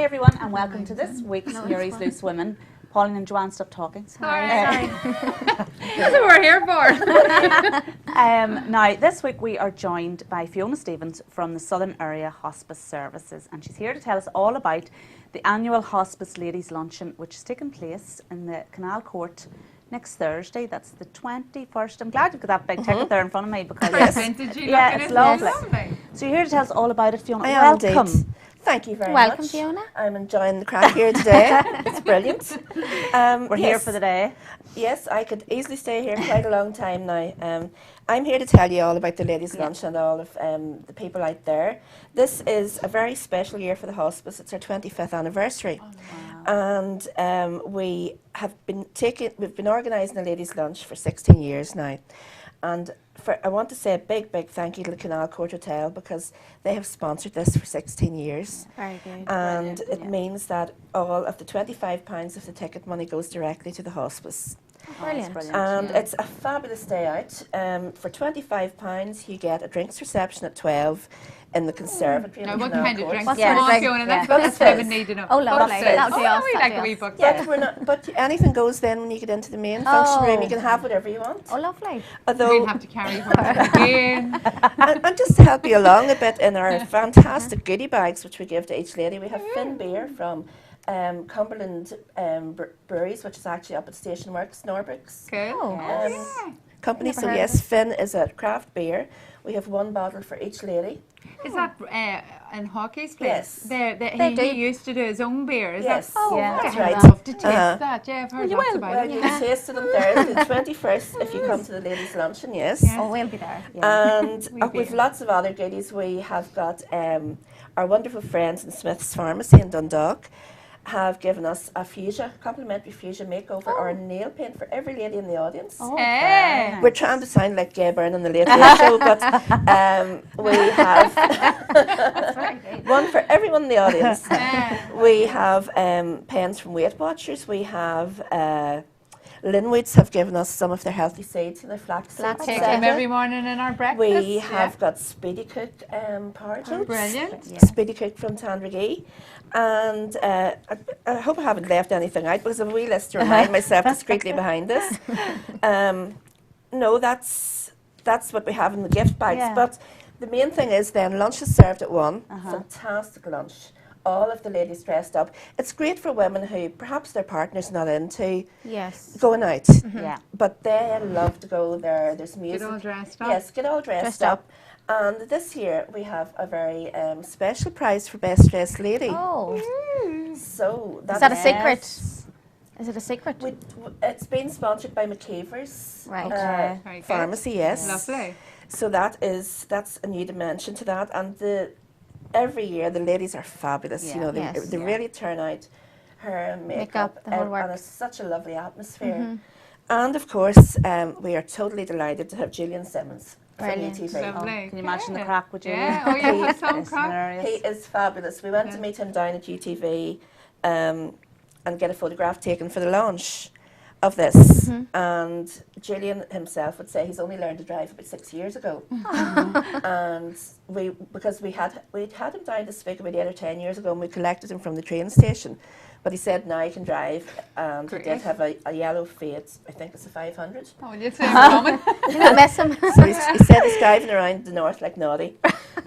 Hi everyone and welcome to this week's Newry's Loose Women. Pauline and Joanne, stop talking. Sorry. That's what we're here for. Now, this week we are joined by Fiona Stevens from the Southern Area Hospice Services, and she's here to tell us all about the annual Hospice Ladies Luncheon, which is taking place in the Canal Court next Thursday. That's the 21st. I'm glad you've got that big ticket there in front of me because it's lovely. So you're here to tell us all about it, Fiona. Welcome. Indeed. Thank you very Welcome, much. Fiona. I'm enjoying the crack here today. It's brilliant. We're here for the day. Yes, I could easily stay here quite a long time now. I'm here to tell you all about the ladies' lunch and all of the people out there. This is a very special year for the hospice. It's our 25th anniversary. Oh, wow. And we've been organising the ladies' lunch for 16 years now. And I want to say a big, big thank you to the Canal Court Hotel because they have sponsored this for 16 years. Very good. And it means that all of the £25 of the ticket money goes directly to the hospice. Brilliant. And it's a fabulous day out. For £25 you get a drinks reception at 12 in the conservatory. Now, what kind of drinks? What sort of drink? Fiona, that's what I would need to know. Oh, lovely. That would be awesome. We like a wee book. Yeah, but anything goes then when you get into the main function room. You can have whatever you want. Oh, lovely. Although, We'll have to carry her again. and just to help you along a bit, in our fantastic goodie bags which we give to each lady, we have Finn beer from Cumberland Breweries, which is actually up at Station Works, Norbricks. Cool. Company. So yes, Finn is a craft beer. We have one bottle for each lady. Is that in Hockey's place? Yes. He used to do his own beer. Is Yes. that? Oh, Yeah. That's I'd right. love to taste that. Yeah, I've heard lots about Well, it. you can taste it on Thursday, the 21st, if you come to the ladies' luncheon. Yes. Yes. Oh, we'll be there. And we've lots of other goodies. We have got our wonderful friends in Smith's Pharmacy in Dundalk have given us a complimentary fuchsia makeover or a nail paint for every lady in the audience. Oh, Hey. We're trying to sound like Gay Byrne on the Late Late Show, but we have one for everyone in the audience. We have pens from Weight Watchers. We have Linwoods have given us some of their healthy seeds and their flax seeds. Take them every morning in our breakfast. We have got Speedy Cook porridge. Oh, brilliant. Yeah. Speedy Cook from Tandragee. And I hope I haven't left anything out because I have a wee list to remind myself discreetly behind this. No, that's what we have in the gift bags. Yeah. But the main thing is then lunch is served at 1. Fantastic lunch. All of the ladies dressed up. It's great for women who perhaps their partner's not into going out. Yeah. But they love to go there. There's music. Get all dressed up. Yes, get all dressed up. And this year we have a very special prize for Best Dressed Lady. Oh. So Is that a secret? Is it a secret? It's been sponsored by McKeever's Right. Very good. Pharmacy, yes. Lovely. So that's a new dimension to that. And every year the ladies are fabulous. Yeah. You know, Yes. they really turn out. Hair and makeup, the whole and works. it's such a lovely atmosphere. And of course, we are totally delighted to have Julian Simmons from Brilliant. UTV. Lovely. Can you imagine the crack with you? Yeah. Oh, yeah. Have some It's crack. hilarious. He is fabulous. We went to meet him down at UTV and get a photograph taken for the launch of this. And Julian himself would say he's only learned to drive about 6 years ago. And because we'd had him down to speak about 8 or 10 years ago, and we collected him from the train station. But he said now he can drive, and he did have a yellow Fiat, I think it's a 500. Oh, you'd say coming. You don't miss him. So he said he's driving around the north like naughty.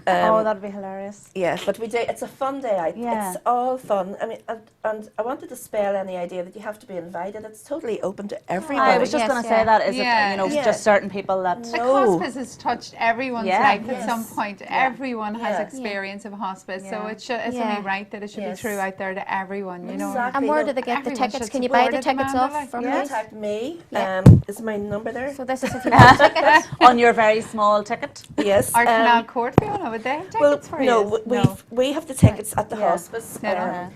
Oh, that'd be hilarious. Yeah, but it's a fun day out. Yeah. It's all fun. I mean, and I wanted to dispel any idea that you have to be invited. It's totally open to everybody. I was just Yes, going to yeah. say that. Is Yeah. it, you know, Yeah. just certain people that... The No. hospice has touched everyone's Yeah. life at Yes. some point. Everyone has Yeah. experience of hospice, so Yeah. it's Yeah. only right that it should Yes. be true out there to everyone, you know. Exactly. And where do they get the Everyone tickets? should Can you support buy the it, tickets Amanda, off from You me? contact me. Yeah. Is my number there? So this is if you want a ticket. On your very small ticket. Yes. Our Canal Court, Fiona, would they have tickets Well, for no, you? we have the tickets at the Yeah. hospice. Yeah.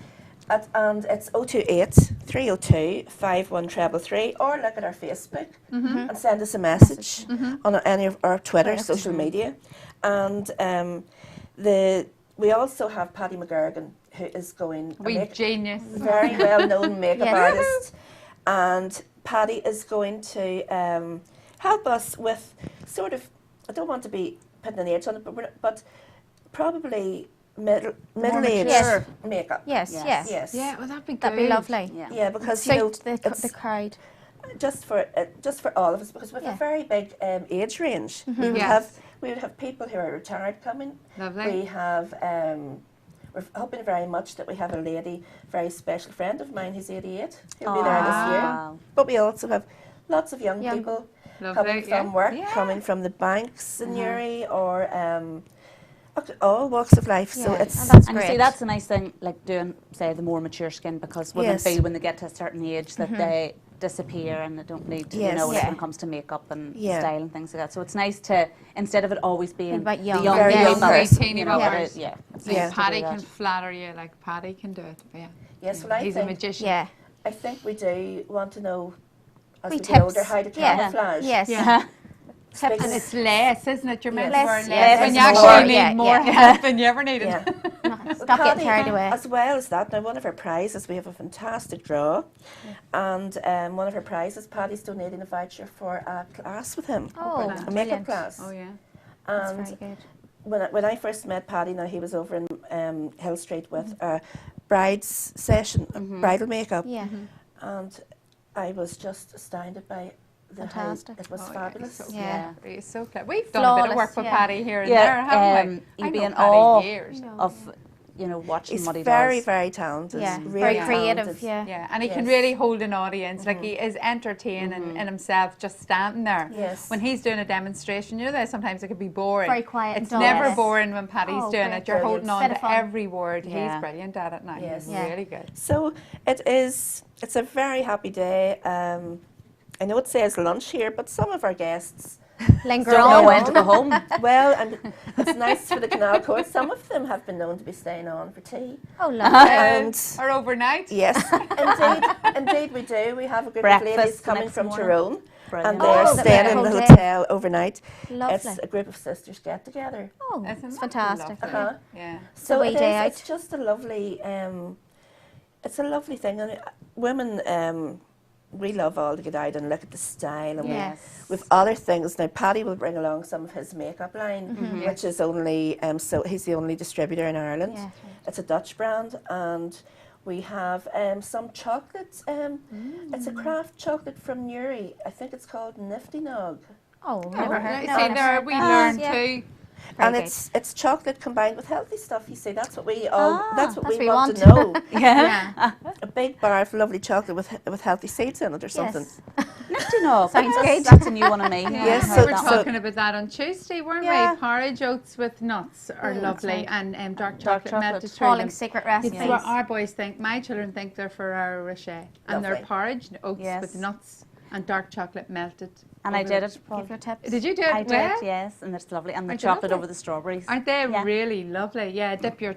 And it's 028 302 51333, or look at our Facebook and send us a message on any of our Twitter, social media. And we also have Paddy McGurgan, who is going Genius. very well-known makeup Yes. artist, and Paddy is going to help us with sort of, I don't want to be putting an age on it, but probably middle age Yes. makeup. Yes, Yes. yes. Yes. Yeah, well, that'd be good. That'd be lovely. Yeah. Yeah, because you know Suit it's the crowd. just for all of us, because we have Yeah. a very big age range. We would Yes. have people who are retired coming. Lovely. We have we're hoping very much that we have a lady, very special friend of mine who's 88, who'll be there this year. Wow. But we also have lots of young Young. people Lovely, coming from yeah. work, Yeah. coming from the banks in Newry, or all walks of life. So Yeah, it's and that's And you see, great. that's a nice thing, like doing, say, the more mature skin, because women Yes. feel when they get to a certain age that they disappear and they don't need to, you Yes. know, like Yeah. when it comes to makeup and Yeah. style and things like that. So it's nice to, instead of it always being about the young. young Very people, young person. you know, Yeah. it- yeah. it's See, nice to do Paddy that. can flatter you like Paddy can do it. Yeah. yes. Well, I He's a think magician. Yeah. I think we do want to know as We we get older tips. how to Yeah. camouflage. Yes. Yeah. Because- And it's less, isn't it? You're meant Less, to wear less less when is you more. actually need Yeah, more yeah. help than you ever needed. Yeah. Stop getting Paddy, carried away. As well as that, now one of our prizes, we have a fantastic draw, and one of our prizes, Paddy's donating a voucher for a class with him, Oh, a makeup brilliant. class. Oh, yeah. That's And very good. when I first met Paddy, now he was over in Hill Street with a bride's session, bridal makeup, Yeah. and I was just astounded by how Fantastic. it was Oh, fabulous. Yeah, he's so Yeah. clever. He's so clever. We've done a bit of work Flawless, with yeah. Paddy here and Yeah, there, haven't we? you'd I be know in Paddy awe years. No. of, you know, watching He's what he very, does. very talented. Yeah. Really Very talented. creative. Yeah. Yeah, and he can Yes. really hold an audience. Like he is entertaining in himself, just standing there. Yes. When he's doing a demonstration, you know that sometimes it could be boring. Very quiet and It's dull. never Yes. boring when Paddy's Oh, doing great. it. You're Brilliant. holding on Bit of to fun. every word. Yeah. He's brilliant at it now. Yes. He's Yeah. really good. So it's a very happy day. I know it says lunch here, but some of our guests Linger Don't on. know when to go home. well, and it's nice for the Canal Court. Some of them have been known to be staying on for tea. Oh, lovely. And Or overnight. yes, indeed we do. We have a group Breakfast of ladies the coming next from morning. Tyrone, and Brilliant. they are Oh, staying in whole the day. hotel overnight. Lovely. It's a group of sisters get together. Oh, Isn't it's that fantastic. lovely? Uh-huh. Yeah. So wee day it's just a lovely, it's a lovely thing. And women, we love all to get out and look at the style, and Yes. with other things. Now, Paddy will bring along some of his makeup line, which is only so he's the only distributor in Ireland. Yeah. It's a Dutch brand, and we have some chocolates. It's a craft chocolate from Newry. I think it's called Nifty Nog. Oh, never heard. You No, see, never there heard we that. learn Yeah. too. Very And good. it's chocolate combined with healthy stuff. You see, that's what we all. That's what that's we what we want to know. Yeah. A big bar of lovely chocolate with healthy seeds in it or something. Yes. Nifty Nog. Sounds good. That's a new one on me. Yeah, Yes, we so- were so- talking about that on Tuesday, weren't Yeah. we? Porridge oats with nuts are lovely, and dark chocolate chocolate. melted through Falling them. secret It's recipes. what our boys think. My children think they're Ferrero Rocher, and they're Lovely. porridge oats Yes. with nuts and dark chocolate melted. And I over did it. it. Paul. Give your tips. Did you do it? I did, well? yes, and it's lovely. And the Aren't they chocolate lovely? over the strawberries. Aren't they Yeah. really lovely? Yeah, dip your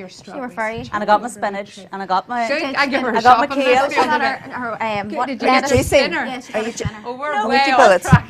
strawberries. very- And I got my spinach, and I got my... Good. I give her a I got my shopping kale. list She the other got day. her what, Did you lettuce. get your juicing? spinner? Yeah, she Are got you her spinner. Oh, we're No. way Nutri off bullets. track.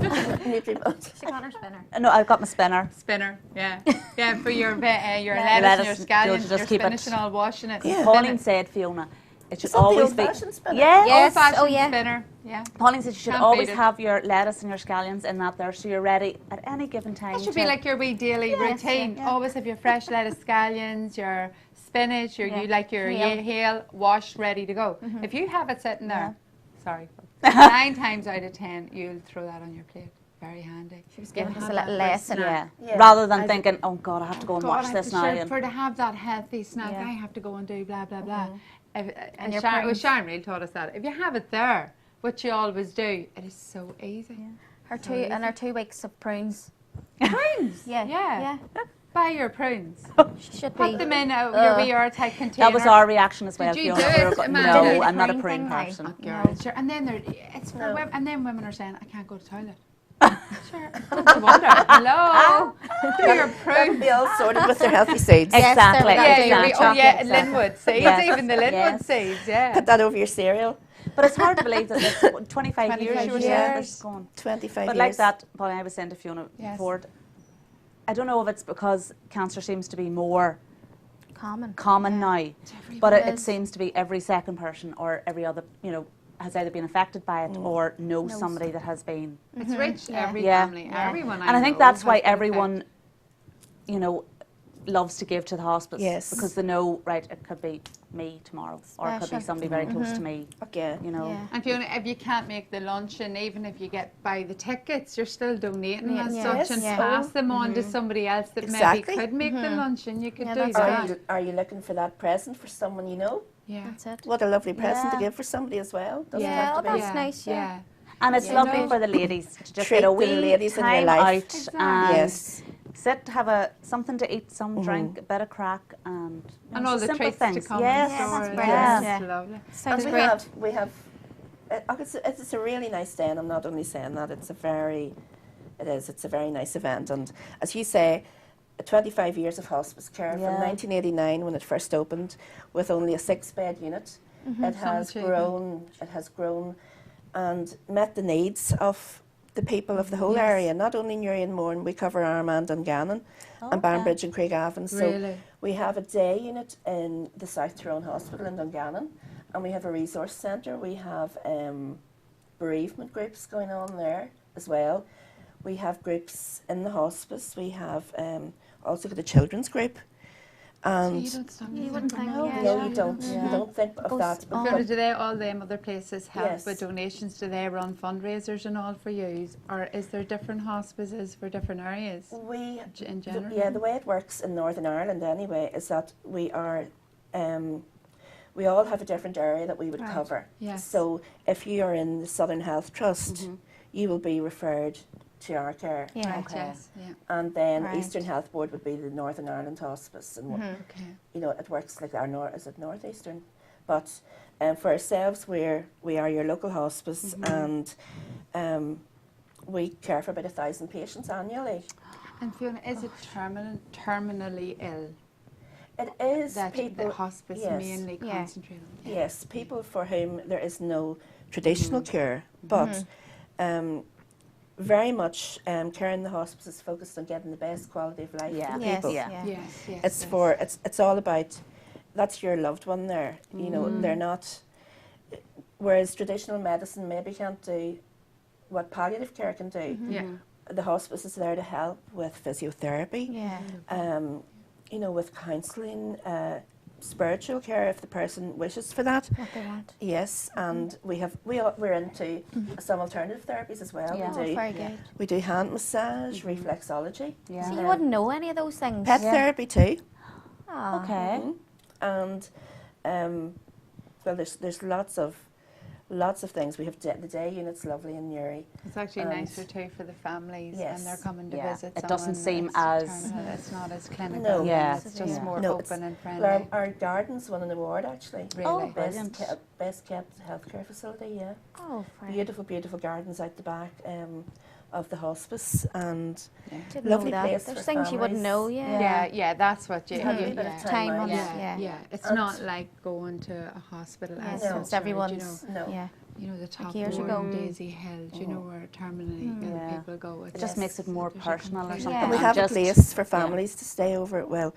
Nutri-Built. She got her spinner. No, I've got my spinner. Spinner, yeah. Yeah, for your lettuce and your Lettuce, scallions, you'll your just keep spinach it. and all washing it. Yeah. Spin Pauline it. said, Fiona, it should Is that the always be... old-fashioned spinner? Yes. Yes. Old-fashioned Oh, yeah. spinner, yeah. Pauline said you should Can't always beat it. have your lettuce and your scallions in that there, so you're ready at any given time. That should be like your wee daily Yes, routine. yeah. Always have your fresh lettuce, scallions, your spinach, your Yeah. you like your Kale. kale washed, ready to go. If you have it sitting there, sorry, 9 times out of 10, you'll throw that on your plate. Very handy. She was giving You'll us a have little that for lesson. Yeah. Yeah. Rather than I- thinking, oh God, I have to go and God, watch I have this to now. share- And for to have that healthy snack, Yeah. I have to go and do blah blah blah. And your Sharon, prunes. Sharon really taught us that. If you have it there, what you always do, it is so easy. Her 2 weeks of prunes. Prunes. Yeah. Yeah. Buy your prunes. She should Put be. them in your wee airtight container. that was our reaction as well. Did you Fiona. do We were it, go- Amanda? no, Did I'm not a the prune prune thing now? person. Oh, girl, sure. And then it's for No. women, and then women are saying, I can't go to the toilet. Sure. Don't you wonder? Hello. Do your That'll prunes. be all sorted with their healthy seeds. Yes, Exactly. they're Yeah, lovely. your exactly. oh yeah, Exactly. linwood seeds, Yes. even the linwood Yes. seeds, yeah. Put that over your cereal. But it's hard to believe that it's 25 years you were saying years. this is going. 25 But years. like that, Pauline, I was saying to Fiona Yes. before, I don't know if it's because cancer seems to be more Common. common now, everywhere. but It it is. seems to be every second person or every other, has either been affected by it or knows somebody that has been. It's rich, Yeah. every Yeah. family, Yeah. everyone. And I think know that's has why been affected. everyone, loves to give to the hospice. Yes. Because they know, right, it could be me tomorrow, or it could be Special. somebody very close to me, Okay. you know. Yeah. And Fiona, if you can't make the luncheon, even if you get buy the tickets, you're still donating as Yeah. such and Yes. pass them on to somebody else that Exactly. maybe could make the luncheon. You could Yeah, do that's that. great. Are you looking for that present for someone you know? Yeah. That's it. What a lovely present to Yeah. give for somebody as well. Doesn't Yeah. have to Oh, be. that's nice, yeah. And it's Yeah. lovely No. for the ladies to just Treat get a the wee ladies in your time life. out Exactly. and Yes. sit, have something to eat, some drink, a bit of crack, and you And know, all just the simple treats things. to come Yes, in Yeah, store. that's as brilliant. well. yes. It's lovely. Sounds And great. we have it's a really nice day, and I'm not only saying that, it's a very nice event. And as you say, 25 years of hospice care from Yeah. 1989 when it first opened, with only a 6-bed unit. It has grown and met the needs of the people of the whole Yes. area, not only Newry and Mourne. We cover Armagh and Gannon and Banbridge and Craigavon. So Really? we have a day unit in the South Tyrone Hospital in Dungannon, and we have a resource centre. We have bereavement groups going on there as well. We have groups in the hospice. We have also got a children's group. And So you don't stop You using wouldn't them. think, no, yeah. no, you don't. Yeah. You don't think of Goes that. on. Fiona, do they, all them other places help Yes. with donations? Do they run fundraisers and all for you? Or is there different hospices for different areas we in general? Yeah, the way it works in Northern Ireland anyway is that we all have a different area that we would Right. cover. Yes. So if you are in the Southern Health Trust, you will be referred to our care. Yeah. Right, Okay. yes, yeah. And then Right. Eastern Health Board would be the Northern Ireland Hospice. And Okay. you know, it works like is it Northeastern? But for ourselves, we are your local hospice, and we care for about 1,000 patients annually. And Fiona, is it terminally ill It is that people. the hospice yes. mainly Yeah. concentrate on? Yes, people for whom there is no traditional care, but very much care in the hospice is focused on getting the best quality of life Yeah. for the Yes, people. yeah. Yes, yes. It's yes. it's all about, that's your loved one there. You know, they're not. Whereas traditional medicine maybe can't do what palliative care can do. Yeah. The hospice is there to help with physiotherapy. Yeah. You know, with counselling, spiritual care if the person wishes for that. What they want. Yes, and we're into some alternative therapies as well. Yeah. Oh, very good. We do hand massage, reflexology, Yeah. So you wouldn't know any of those things? pet Yeah. therapy too. Oh. Okay. And well, there's lots of things. We have the day unit's lovely in Newry. It's actually And- nicer too for the families Yes. and they're coming to Yeah. visit It doesn't someone seem that's as- terminal. It's not as clinical. No. Yeah. It's just Yeah. more No, it's- open and Well, friendly. our garden's won an award actually. Really? Brilliant. Best kept healthcare facility. Yeah, Oh, very beautiful gardens out the back of the hospice, and Didn't lovely know that. place There's for things you wouldn't know, families. yeah. Yeah, that's what you. To have a you wee bit of yeah. time Time out. on Yeah, Yeah. yeah. It's And- not like going to a hospital Yeah, as No. such, it's or, everyone's. No. Yeah. you know, the top years one, ago. Daisy Hill, do you know where terminally ill Yeah. people go? It just Yes. makes it more There's a personal or complete- something. Yeah. And we and have just- a place for families to stay over. Well,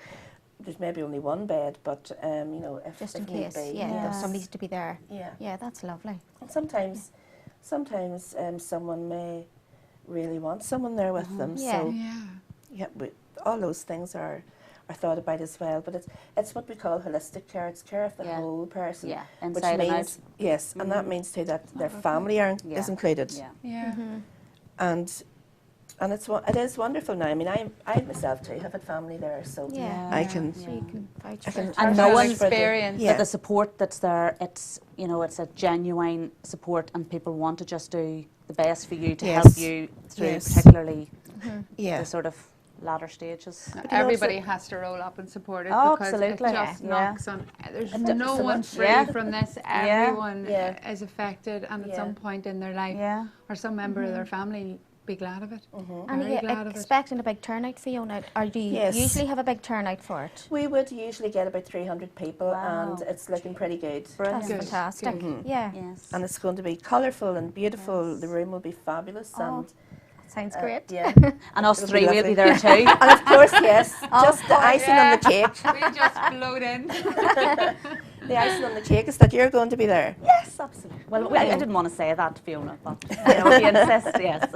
there's maybe only one bed, but you know, if Just in if need case. be, Yeah. Yes. There's somebody to be there. yeah. Yeah, that's lovely. And sometimes someone may really want someone there with them. Yeah. So Yeah. all those things are thought about as well. But it's what we call holistic care. It's care of the Yeah. whole person. Yeah, Which inside and means out. yes, and that means too that their okay. family Yeah. is included. Yeah. Yeah. And it is wonderful now. I mean, I myself too have had family there, so Yeah. I Yeah. can. So you can vouch I for can it. And no vouch one's for the- experience. Yeah. But the support that's there, it's it's a genuine support, and people want to just do the best for you to Yes. help you through, Yes. particularly Yeah. the sort of latter stages. No, you know, everybody so- has to roll up and support it Oh, because absolutely. it just Yeah. knocks on. There's It no does. one free Yeah. from this. Yeah. Everyone Yeah. is affected, and at Yeah. some point in their life, Yeah. or some member of their family, be glad of it. Mm-hmm. And Very are glad you of it. expecting a big turnout, Fiona? Or do you Yes. usually have a big turnout for it? We would usually get about 300 people, Wow. and it's looking pretty good. That's Brilliant. Good. fantastic. Good. Yeah. Yes. And it's going to be colourful and beautiful. Yes. The room will be fabulous, Oh, and Sounds great. yeah. And us It'll be three will lovely. be there too. And of course, yes, Oh, just the icing on the cake. We just float in. The icing on the cake is that you're going to be there. Yes, absolutely. Well, I didn't want to say that, Fiona, but if you insist, yes.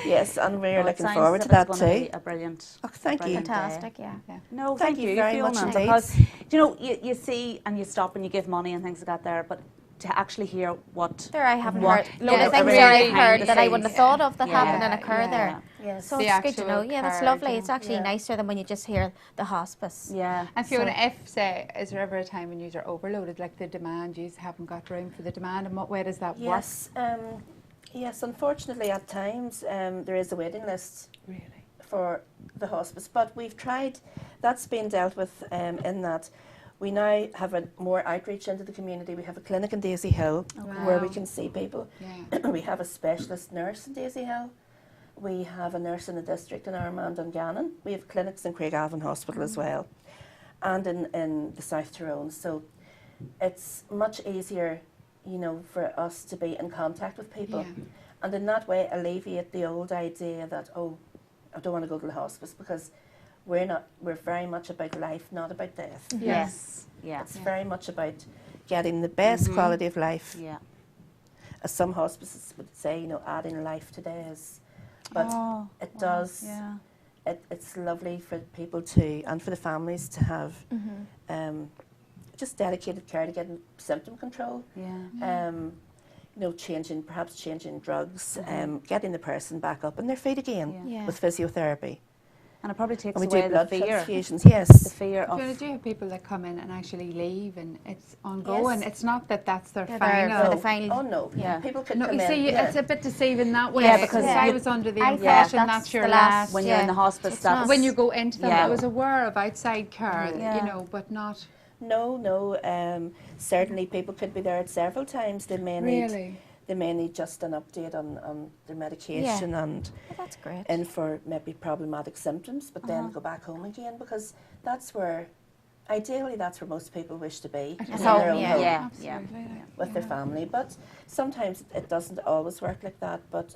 Yes, and we're No, it looking sounds forward as to if it's that gonna too. be a brilliant. Oh, thank you. Brilliant. Fantastic, yeah. No, Thank thank you you, very much Fiona, indeed. because you know you see and you stop and you give money and things like that there, but to actually hear what There I haven't what heard. look, Yeah, a things really that I've behind heard the that I scenes. wouldn't have thought of that Yeah. happen and occur Yeah. there. Yes. So The it's good to actual know. Yeah, that's card, lovely. yeah. It's actually Yeah. nicer than when you just hear the hospice. Yeah. And Fiona, if say, is there ever a time when you are overloaded, like the demand, you haven't got room for the demand, and what way does that work? Yes, yes. Unfortunately, at times there is a waiting list Really? for the hospice, but we've tried. That's been dealt with in that we now have a more outreach into the community. We have a clinic in Daisy Hill where we Wow. can see people. Yeah. We have a specialist nurse in Daisy Hill. We have a nurse in the district in Armagh and Gannon. We have clinics in Craigavon Hospital as well, and in the South Tyrone. So it's much easier, you know, for us to be in contact with people, Yeah. and in that way alleviate the old idea that, oh, I don't want to go to the hospice, because we're very much about life, not about death. Yes. Yeah. It's Yeah. very much about getting the best quality of life. Yeah. As some hospices would say, you know, adding life to days. But Oh, it wow. does, Yeah. it's lovely for people to, and for the families to have just dedicated care to getting symptom control. Yeah. You know, perhaps changing drugs, getting the person back up on their feet again Yeah. Yeah. with physiotherapy. And it probably takes And we away do the blood fear. transfusions, The yes. fear of Fiona, do you have people that come in and actually leave, and it's ongoing? Yes. It's not that that's their They're there final. for the final. Oh no, Yeah. people could No, come you in. see, yeah. it's a bit deceiving that way. Yeah, because I you- was under the I impression thought that's your the last. when you're in the hospice. It's That's not. When you go into them, Yeah. I was aware of outside care, Yeah. you know, but not No. Certainly, people could be there at several times. They may need just an update on their medication and Oh, that's great. in for maybe problematic symptoms, but then go back home again, because that's where, ideally, that's where most people wish to be, in At their home, own yeah. home Yeah. Absolutely. with their family. But sometimes it doesn't always work like that. But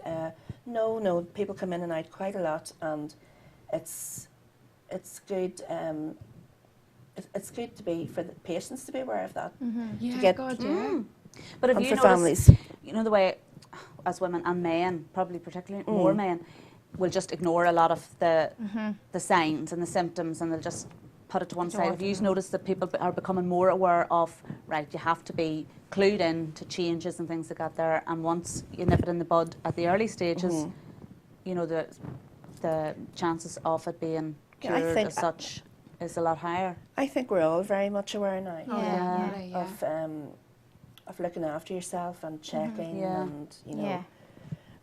no, people come in and out quite a lot, and it's good. It's good to be for the patients to be aware of that. Yeah, get- God, yeah. But if And you for notice, families. you know the way, as women and men, probably particularly more men, will just ignore a lot of the signs and the symptoms, and they'll just put it to one side. Have you noticed that people are becoming more aware of, right, you have to be clued in to changes and things like that there, and once you nip it in the bud at the early stages, you know, the chances of it being Yeah, I cured think- as such is a lot higher. I think we're all very much aware now. Oh, Yeah. definitely, yeah. Of looking after yourself and checking, Yeah. and you know, Yeah.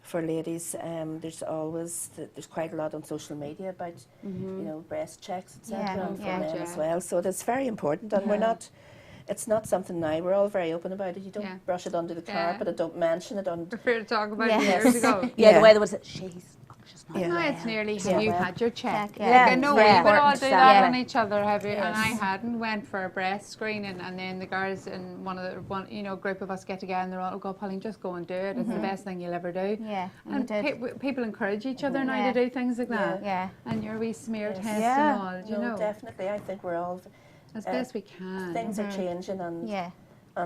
for ladies, there's always there's quite a lot on social media about you know, breast checks, etc. Yeah, and for yeah. men Yeah. as well. So it's very important, and we're not. It's not something now. We're all very open about it. You don't Yeah. brush it under the Yeah. carpet. And don't mention it on. Prefer to talk about Yes. it years ago. Yeah, Yeah. the way they would say, she's not Yeah. No, well. it's nearly Yeah. have you well. had your check? Check, Like, yeah. I know Yeah. we would all Important do stuff. that Yeah. on each other, have you? And I Yes. hadn't went for a breast screening, and then the girls in group of us get together and they're all, oh God, Pauline, just go and do it. It's the best thing you'll ever do. Yeah, you And did. people encourage each other now Yeah. to do things like that. Yeah. And your wee smear Yes. test Yeah. and all, you No, know, definitely. I think we're all as best we can. things are changing, and Yeah.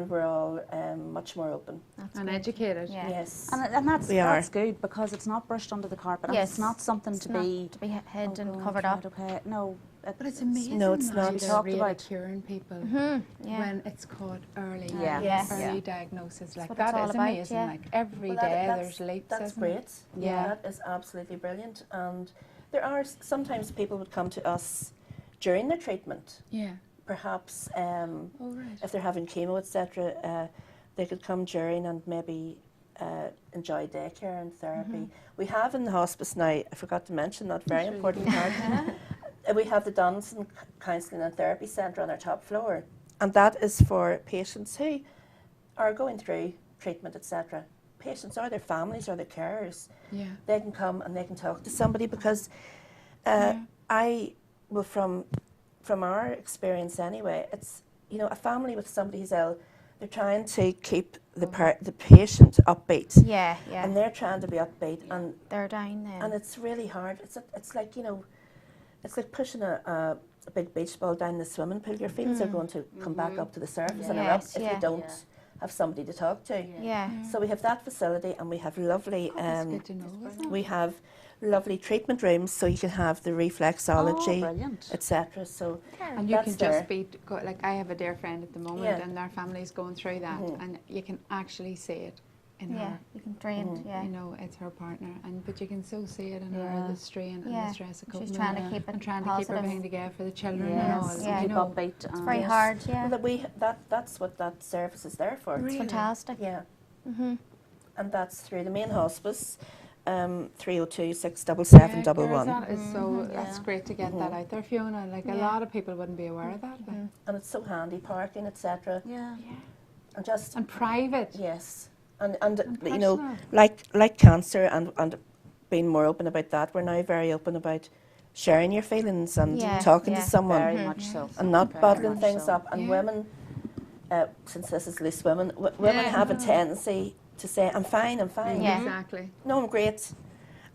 we're all much more open. That's And good. educated. Yeah. Yes. And that's We are. that's good, because it's not brushed under the carpet. And Yes. it's not something It's to not be to be hidden, oh, God, covered right, up. Okay, no, But it's amazing No, it's now not. they're Talked really about. curing people Yeah. when it's caught early. Yeah. Yes. Early Yeah. diagnosis. Like what that it's all is about, amazing. yeah. Like every Well, day that's- there's leaps. That's isn't it? great. Yeah. That is absolutely brilliant. And there are sometimes people would come to us during their treatment. Yeah. Perhaps Oh, right. if they're having chemo, etc., they could come during and maybe enjoy daycare and therapy. We have in the hospice now, I forgot to mention that very really important part. We have the Donaldson Counselling and Therapy Centre on our top floor, and that is for patients who are going through treatment, etc. Patients or their families or their carers. Yeah. They can come and they can talk to somebody, because from our experience anyway, it's, you know, a family with somebody who's ill, they're trying to keep the patient upbeat, Yeah, yeah. and they're trying to be upbeat, and They're down then. and it's really hard. It's like, you know, it's like pushing a big beach ball down the swimming pool. Your feelings are going to come back up to the surface and Yes, erupt if yeah. you don't have somebody to talk to. Yeah. So we have that facility, and we have lovely, That's good to know, isn't it? we have lovely treatment rooms, so you can have the Oh, reflexology, brilliant. etc. So And you that's can there. just be, like I have a dear friend at the moment Yeah. and their family's going through that and you can actually see it in Yeah, her. you can train. Yeah. You know, it's her partner, but you can so see it in her, the strain and Yeah. the stress of coping She's trying to with keep it and trying to keep positive. everything together for the children and Yes, all. and Yeah. You keep know, upbeat. It's very hard. Yeah. Well, that's what that service is there for. Really? Fantastic. Yeah, Mhm. and that's through the main hospice, 302 Yeah, 677 girls, 111. that is so, that's Yeah. great to get that out there, Fiona. Like a Yeah. lot of people wouldn't be aware of that. Like. And it's so handy, parking, etc. Yeah. And just, And private. yes. And And you know, personal. like cancer and being more open about that, we're now very open about sharing your feelings and Yeah, talking yeah. to someone Very much so. and not Very bottling much things so. up. And Yeah. women, since this is loose women, women Yeah. have a tendency to say, I'm fine, I'm fine. Yeah. Exactly. No, I'm great.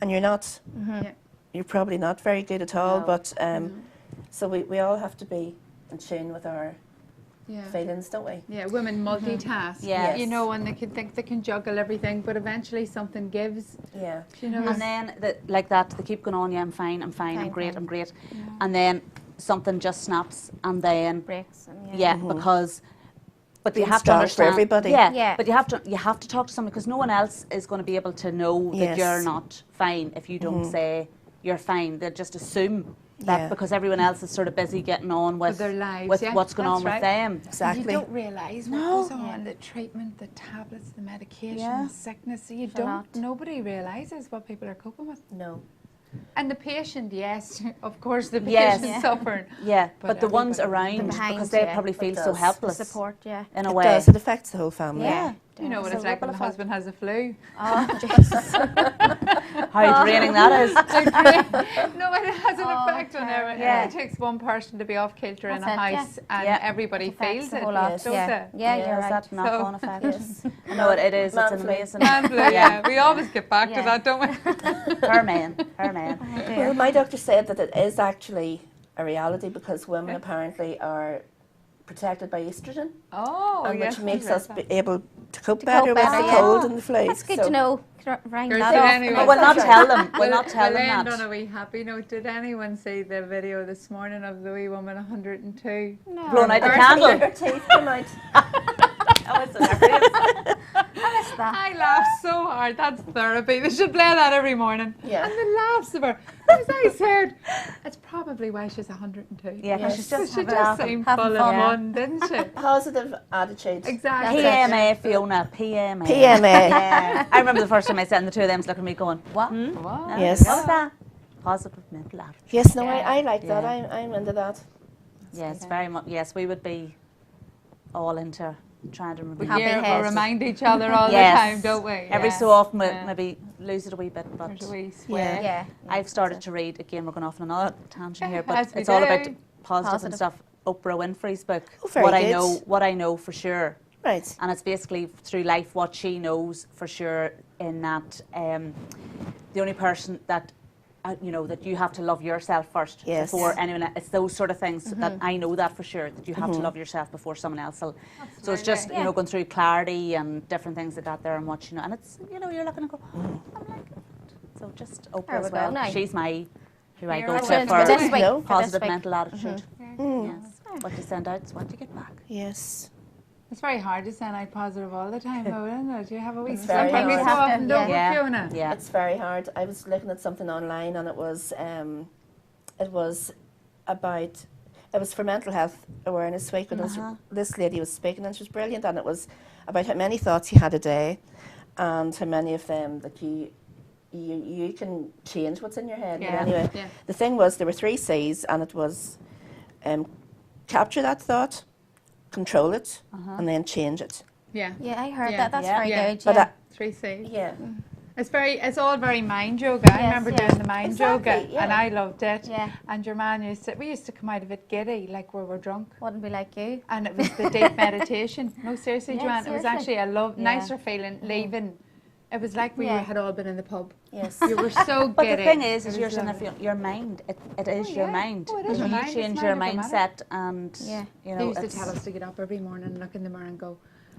And you're not. Yeah. You're probably not very good at all, No. but so we all have to be in tune with our Yeah. feelings, don't we? Yeah, women multitask. Yes. You know, and they can think they can juggle everything, but eventually something gives. Yeah. You know, And then, like that, they keep going on, yeah, I'm fine, I'm Fine, great, fine. I'm great. And then something just snaps, and then, Breaks. And yeah, because, but you Being have to strong for understand. everybody. Yeah, Yeah. but you have to talk to someone, because no one else is going to be able to know that Yes. you're not fine if you don't say you're fine. They'll just assume that Yeah. because everyone else is sort of busy getting on with their lives, with yeah, what's going that's on right. with them. Exactly. You don't realise what No. goes on, the treatment, the tablets, the medication, Yeah. the sickness. You a don't, lot. nobody realises what people are coping with. No. And the patient, yes, of course the Yes. patient's Yeah. suffering. Yeah, But but the ones everybody- around, The behind, because they yeah. probably It feel so does. helpless Support. Yeah. in a It way. does. It affects the whole family. Yeah. You know what It's it's a like when ripple the effect. husband has a flu. Oh, Jesus. How draining that is. No, it has an Oh, effect on terrible. everyone. Yeah. It takes one person to be off kilter in a That's it, yeah. house and Yeah. everybody It affects feels the it, whole lot. Yes. don't Yeah. they? Yeah, Yeah, you're Is right. that knock-on effect? Yes. No, it is. It's Man an flu. amazing. Man flu, yeah. We always get back to Yeah. that, don't we? Her man, her man. Oh, dear. Well, my doctor said that it is actually a reality because women apparently are protected by estrogen, Oh, and yes. which makes I've us read be able to cope To better cope with better, the yeah. cold and the flu. That's good So- to know. Round Girls, that did off. anyone- But we'll not That's tell right. them. We'll not tell we'll them end on that. a wee happy note. Did anyone see the video this morning of the wee woman 102? No. Blown out the Her candle. teeth come out. Oh, it's hilarious. I missed that. I laughed so hard. That's therapy. They should play that every morning. Yeah. And the laughs of her. As I said, it's probably why she's 102. Yeah, because Yes. she's So just she having just a seemed Having full of fun. fun, didn't she? Positive attitude. Exactly. PMA, Fiona, PMA. PMA. Yeah. I remember the first time I said, and the two of them was looking at me going, what? What? Yes. What's that? Positive mental attitude. Yes, no, Yeah. I like that. Yeah. I'm into that. Yes, very much. Yes, we would be all into trying to remember. Happy Yeah, head. we remind each other all Yes. the time, don't we? Every Yeah. so often, we'll Yeah. maybe lose it a wee bit, but There's a wee Yeah. swear. Yeah. I've started to read, again, we're going off on another tangent here, but As we it's all about do. positive and Positive. stuff. Oprah Winfrey's book, Oh, very good. what I know for sure. Right. And it's basically through life what she knows for sure, in that the only person that that you have to love yourself first Yes. before anyone else. It's those sort of things that I know that for sure, that you have to love yourself before someone else will. So it's just Yeah. going through clarity and different things like that there, and what and it's you're looking and go, I'm like it. So just Oprah There we as go, well. now. She's my who I You're go a to winner. for this week. No. For positive this week. mental attitude. Mm. Yes. What you send out is what you get back. Yes. It's very hard to send out positive all the time, though, isn't it? You have a wee It's very slip every hard. so often, don't we, Yeah. Fiona? Yeah. It's very hard. I was looking at something online, and it was about it was for Mental Health Awareness Week, and this lady was speaking, and she was brilliant. And it was about how many thoughts you had a day, and how many of them that you can change what's in your head. Yeah. But anyway, Yeah. the thing was there were 3 C's, and it was capture that thought, control it, and then change it. Yeah. Yeah, I heard Yeah. that. That's Yeah. very Yeah. good. But Yeah. 3 C's. yeah, It's all very mind yoga. I Yes, remember yeah. doing the mind Exactly, yoga, yeah. and I loved it. Yeah. And your man we used to come out of it giddy, like we were drunk. Wouldn't be like you. And it was the deep meditation. No, seriously, Yeah, Joanne, it was seriously. actually a Yeah. nicer feeling leaving. It was like we Yeah. had all been in the pub. yes. You were so But giddy. the thing is It you're was saying lovely. if your mind, it is Oh, your yeah. mind. Oh, it is your You mind. It's change mind your over matter. mindset, and Yeah. They used to tell us to get up every morning and look in the mirror and go,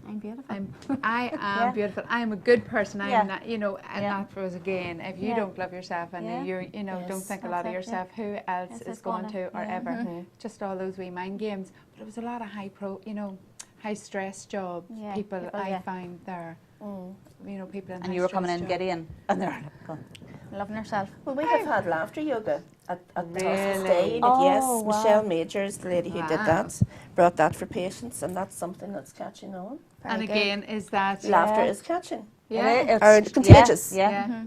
I'm beautiful. I am Yeah. beautiful. I am a good person. I Yeah. am not, you know, and Yeah. that was again, if you Yeah. don't love yourself and Yeah. you know, don't Yes. think a That's lot of it, yeah. yourself, who else Yes, is it's going gonna- to or yeah. ever? Just all those wee mind games. But it was a lot of high stress jobs. Yeah, People people, I yeah. find there, you know, people in And you were coming in jobs. giddy and they're like, going, Loving herself. Well, we have had laughter yoga at the hospice Really? day unit, Oh, yes. wow. Michelle Majors, the lady who did Wow. that, brought that for patients, and that's something that's catching on. Very And good. again, is that Laughter is catching. yeah. Or contagious. Yeah. Yeah.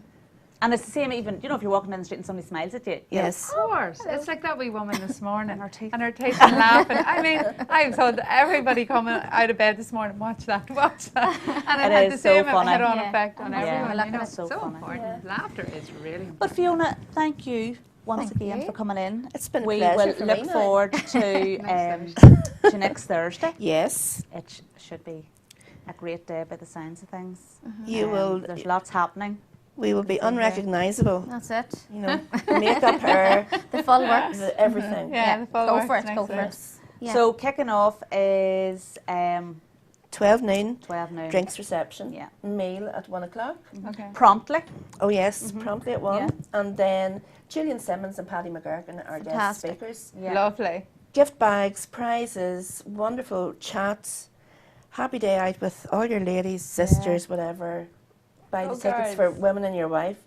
And it's the same even, you know, if you're walking down the street and somebody smiles at you. you know, Yes. Of course. It's like that wee woman this morning. And her teeth. And her teeth and laughing. I mean, I told everybody coming out of bed this morning, watch that. And it had It the is so same funny. head-on Yeah. effect on Yeah. everyone. Yeah. You know, It's so funny. important. Laughter is really important. But Fiona, thank you once Thank again you. for coming in. It's been a We pleasure will for look me now. forward to to next Thursday. Yes. It should be a great day by the sounds of things. You will. There's lots happening. We will be unrecognisable. That's it. You know, makeup, hair, The full works. everything. Yeah, the full Go works for it. next Go for week. it. Yeah. So kicking off is 12 noon, 12 noon. drinks reception, Yeah. meal at 1 o'clock. Okay. Promptly. Oh yes, promptly at 1. Yeah. And then Julian Simmons and Paddy McGurkin are guest Fantastic. speakers. Yeah. Lovely. Gift bags, prizes, wonderful chats. Happy day out with all your ladies, sisters, whatever. Buy the Oh, tickets girls. for Women in Your Life,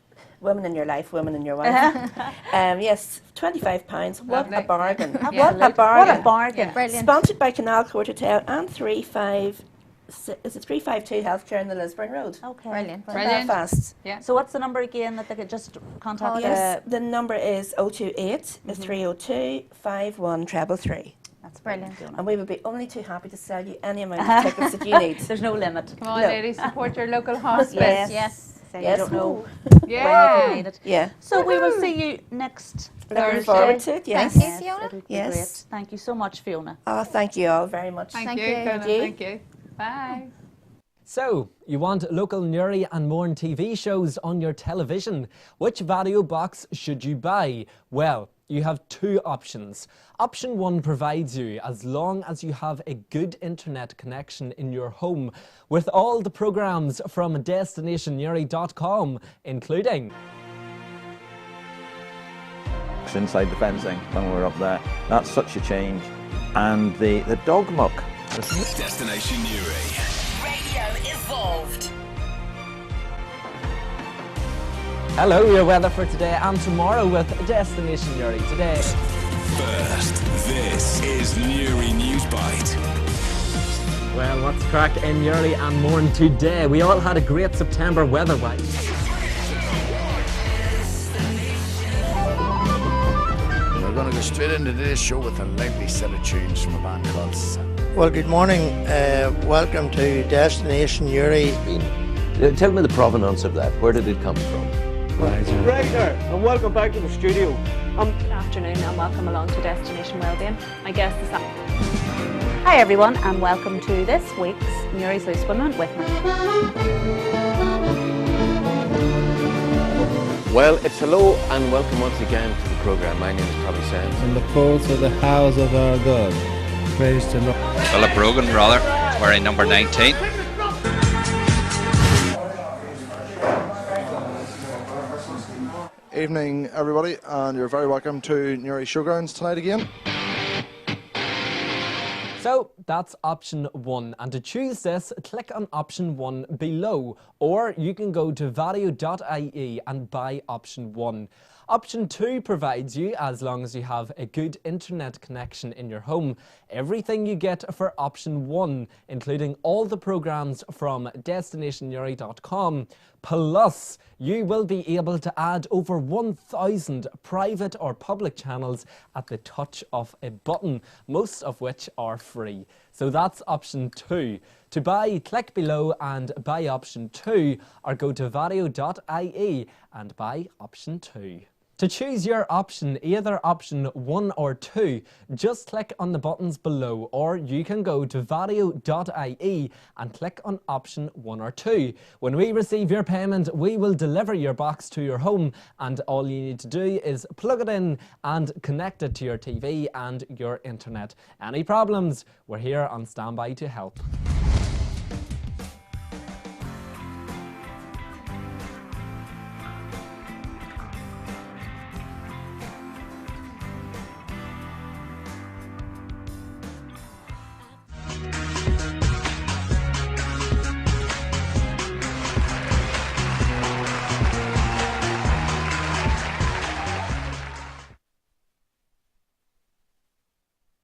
Women in Your Life, Women in Your Wife. Yes, £25. What Lovely. a bargain. Yeah. What a Absolutely. bargain. What a bargain. Yeah. Brilliant. Sponsored by Canal Court Hotel and 352 Healthcare in the Lisburn Road. Okay. Brilliant. Brilliant. Belfast. Yeah. So what's the number again that they could just contact? Yes, the number is 028 302 51333. That's Brilliant. Fiona. And we would be only too happy to sell you any amount of tickets that you need. There's no limit. Come on, No. ladies, support your local hospice. Yes. Yes. So Yes. you don't know Ooh. when you Yeah. could need it. Yeah. So we will see you next Looking Thursday. forward to it, yes. Thank you, Fiona. It'll be Yes. great. Thank you so much, Fiona. Oh, thank you all very much. Thank Thank you, you. Fiona. Thank you. Thank you. Bye. So, you want local Newry and Mourne TV shows on your television? Which video box should you buy? Well, you have two options. Option 1 provides you as long as you have a good internet connection in your home with all the programmes from destinationnewry.com, including inside the fencing when we were up there. That's such a change. And the dog muck. Destination Newry. Radio evolved. Hello, your weather for today and tomorrow with Destination Newry. Today, First, this is Newry News Bite. well, what's crack in Newry and Mourne today? We all had a great September weather-wise. We're going to go straight into this show with a lively set of tunes from a band called Well, good morning. Welcome to Destination Newry. Tell me the provenance of that. Where did it come from? Right there, and welcome back to the studio. Good afternoon and welcome along to Destination Wellbeing. My guest is Hi everyone and welcome to this week's Newry's Loose Women with me. Well, it's hello and welcome once again to the programme. My name is Tommy Sands. In the courts of the house of our God. Praise the Lord. Philip Rogan, rather, wearing number 19. Evening, everybody, and you're very welcome to Newry Showgrounds tonight again. So that's option 1, and to choose this, click on option 1 below, or you can go to vario.ie and buy option 1. Option 2 provides you, as long as you have a good internet connection in your home, everything you get for option 1, including all the programmes from destinationnewry.com, plus you will be able to add over 1,000 private or public channels at the touch of a button, most of which are free. So that's option 2. To buy, click below and buy option 2, or go to vario.ie and buy option 2. To choose your option, either option 1 or 2, just click on the buttons below, or you can go to vario.ie and click on option 1 or 2. When we receive your payment, we will deliver your box to your home, and all you need to do is plug it in and connect it to your TV and your internet. Any problems, we're here on standby to help.